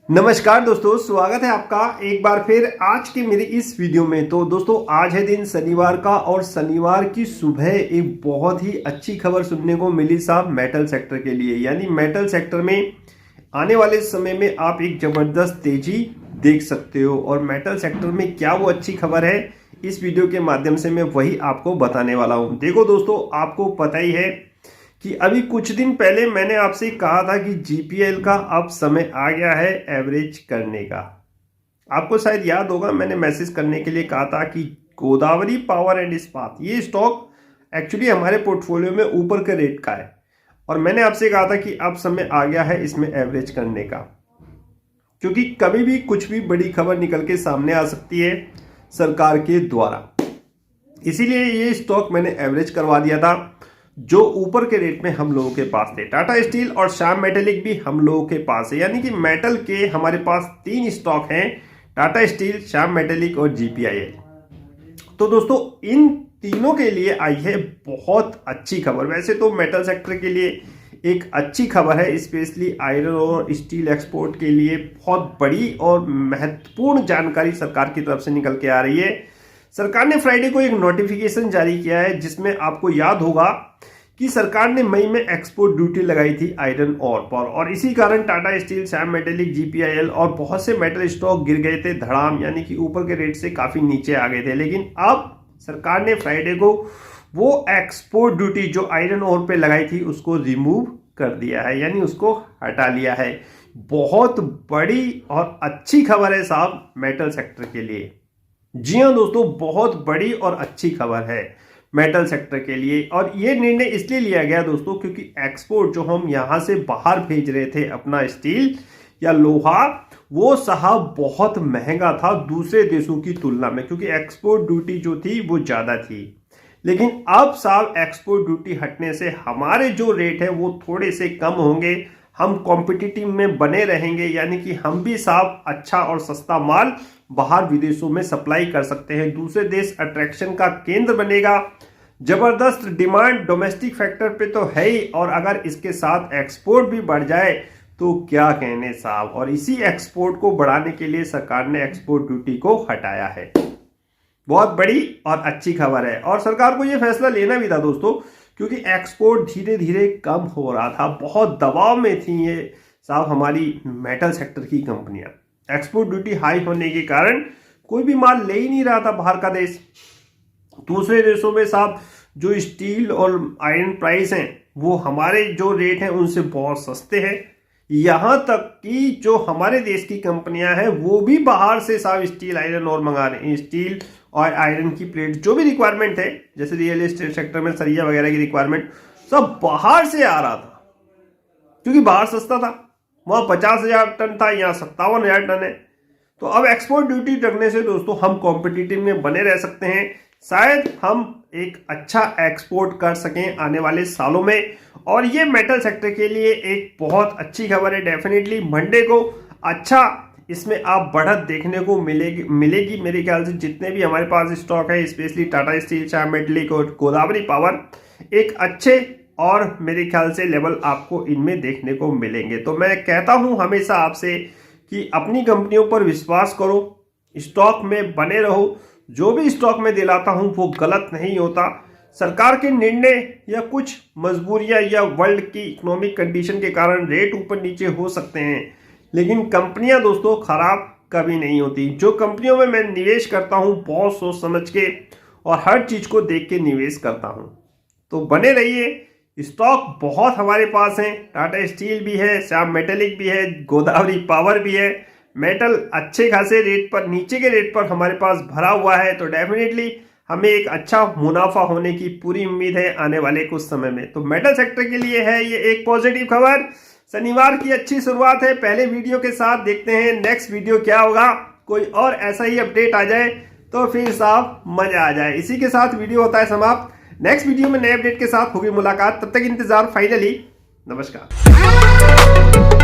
नमस्कार दोस्तों, स्वागत है आपका एक बार फिर आज की मेरी इस वीडियो में। तो दोस्तों आज है दिन शनिवार का और शनिवार की सुबह एक बहुत ही अच्छी खबर सुनने को मिली साहब मेटल सेक्टर के लिए। यानी मेटल सेक्टर में आने वाले समय में आप एक जबरदस्त तेजी देख सकते हो। और मेटल सेक्टर में क्या वो अच्छी खबर है, इस वीडियो के माध्यम से मैं वही आपको बताने वाला हूँ। देखो दोस्तों, आपको पता ही है कि अभी कुछ दिन पहले मैंने आपसे कहा था कि जीपीएल का अब समय आ गया है एवरेज करने का। आपको शायद याद होगा, मैंने मैसेज करने के लिए कहा था कि गोदावरी पावर एंड इस्पात ये स्टॉक एक्चुअली हमारे पोर्टफोलियो में ऊपर के रेट का है और मैंने आपसे कहा था कि अब समय आ गया है इसमें एवरेज करने का, क्योंकि कभी भी कुछ भी बड़ी खबर निकल के सामने आ सकती है सरकार के द्वारा। इसीलिए ये स्टॉक मैंने एवरेज करवा दिया था जो ऊपर के रेट में हम लोगों के पास थे। टाटा स्टील और श्याम मेटेलिक भी हम लोगों के पास है। यानी कि मेटल के हमारे पास 3 स्टॉक हैं, टाटा स्टील, श्याम मेटेलिक और जीपीआईएल। तो दोस्तों इन तीनों के लिए आई है बहुत अच्छी खबर। वैसे तो मेटल सेक्टर के लिए एक अच्छी खबर है, स्पेशली आयरन और स्टील एक्सपोर्ट के लिए बहुत बड़ी और महत्वपूर्ण जानकारी सरकार की तरफ से निकल के आ रही है। सरकार ने फ्राइडे को एक नोटिफिकेशन जारी किया है जिसमें आपको याद होगा कि सरकार ने मई में एक्सपोर्ट ड्यूटी लगाई थी आयरन ओर पर, और इसी कारण टाटा स्टील, श्याम मेटेलिक, जीपीआईएल और बहुत से मेटल स्टॉक गिर गए थे धड़ाम, यानी कि ऊपर के रेट से काफी नीचे आ गए थे। लेकिन अब सरकार ने फ्राइडे को वो एक्सपोर्ट ड्यूटी जो आयरन ओर पे लगाई थी उसको रिमूव कर दिया है, यानी उसको हटा लिया है। बहुत बड़ी और अच्छी खबर है साहब मेटल सेक्टर के लिए। जी हाँ दोस्तों, बहुत बड़ी और अच्छी खबर है मेटल सेक्टर के लिए। और ये निर्णय इसलिए लिया गया दोस्तों क्योंकि एक्सपोर्ट जो हम यहां से बाहर भेज रहे थे अपना स्टील या लोहा, वो साहब बहुत महंगा था दूसरे देशों की तुलना में, क्योंकि एक्सपोर्ट ड्यूटी जो थी वो ज्यादा थी। लेकिन अब साहब एक्सपोर्ट ड्यूटी हटने से हमारे जो रेट है वो थोड़े से कम होंगे, हम कॉम्पिटिटिव में बने रहेंगे। यानी कि हम भी साहब अच्छा और सस्ता माल बाहर विदेशों में सप्लाई कर सकते हैं। दूसरे देश अट्रैक्शन का केंद्र बनेगा। जबरदस्त डिमांड डोमेस्टिक फैक्टर पे तो है ही, और अगर इसके साथ एक्सपोर्ट भी बढ़ जाए तो क्या कहने साहब। और इसी एक्सपोर्ट को बढ़ाने के लिए सरकार ने एक्सपोर्ट ड्यूटी को हटाया है। बहुत बड़ी और अच्छी खबर है और सरकार को यह फैसला लेना भी था दोस्तों, क्योंकि एक्सपोर्ट धीरे धीरे कम हो रहा था। बहुत दबाव में थी ये साहब हमारी मेटल सेक्टर की कंपनियां। एक्सपोर्ट ड्यूटी हाई होने के कारण कोई भी माल ले ही नहीं रहा था बाहर का देश। दूसरे देशों में साहब जो स्टील और आयरन प्राइस हैं वो हमारे जो रेट हैं उनसे बहुत सस्ते हैं। यहां तक कि जो हमारे देश की कंपनियां हैं वो भी बाहर से साहब स्टील, आयरन और मंगा रहे हैं। स्टील और आयरन की प्लेट जो भी रिक्वायरमेंट है, जैसे रियल एस्टेट सेक्टर में सरिया वगैरह की रिक्वायरमेंट, सब बाहर से आ रहा था क्योंकि बाहर सस्ता था। वहां 50,000 टन था, यहाँ 57,000 टन है। तो अब एक्सपोर्ट ड्यूटी रखने से दोस्तों हम कॉम्पिटिटिव में बने रह सकते हैं। शायद हम एक अच्छा एक्सपोर्ट कर सकें आने वाले सालों में, और ये मेटल सेक्टर के लिए एक बहुत अच्छी खबर है। डेफिनेटली मंडे को अच्छा इसमें आप बढ़त देखने को मिलेगी मेरे ख्याल से। जितने भी हमारे पास स्टॉक है, specially Tata steel, Shyam metallic और गोदावरी पावर, एक अच्छे और मेरे ख्याल से लेवल आपको इनमें देखने को मिलेंगे। तो मैं कहता हूं हमेशा आपसे कि अपनी कंपनियों पर विश्वास करो, स्टॉक में बने रहो। जो भी स्टॉक में दिलाता हूं वो गलत नहीं होता। सरकार के निर्णय या कुछ मजबूरियां या वर्ल्ड की इकोनॉमिक कंडीशन के कारण रेट ऊपर नीचे हो सकते हैं, लेकिन कंपनियां दोस्तों खराब कभी नहीं होती। जो कंपनियों में मैं निवेश करता हूं बहुत सोच समझ के और हर चीज को देख के निवेश करता हूं। तो बने रहिए। स्टॉक बहुत हमारे पास हैं, टाटा स्टील भी है, श्याम मेटेलिक भी है, गोदावरी पावर भी है। मेटल अच्छे खासे रेट पर, नीचे के रेट पर हमारे पास भरा हुआ है। तो डेफिनेटली हमें एक अच्छा मुनाफा होने की पूरी उम्मीद है आने वाले कुछ समय में। तो मेटल सेक्टर के लिए है ये एक पॉजिटिव खबर। शनिवार की अच्छी शुरुआत है पहले वीडियो के साथ। देखते हैं नेक्स्ट वीडियो क्या होगा। कोई और ऐसा ही अपडेट आ जाए तो फिर साहब मजा आ जाए। इसी के साथ वीडियो होता है समाप्त। नेक्स्ट वीडियो में नए अपडेट के साथ होगी मुलाकात। तब तक इंतजार। फाइनली नमस्कार।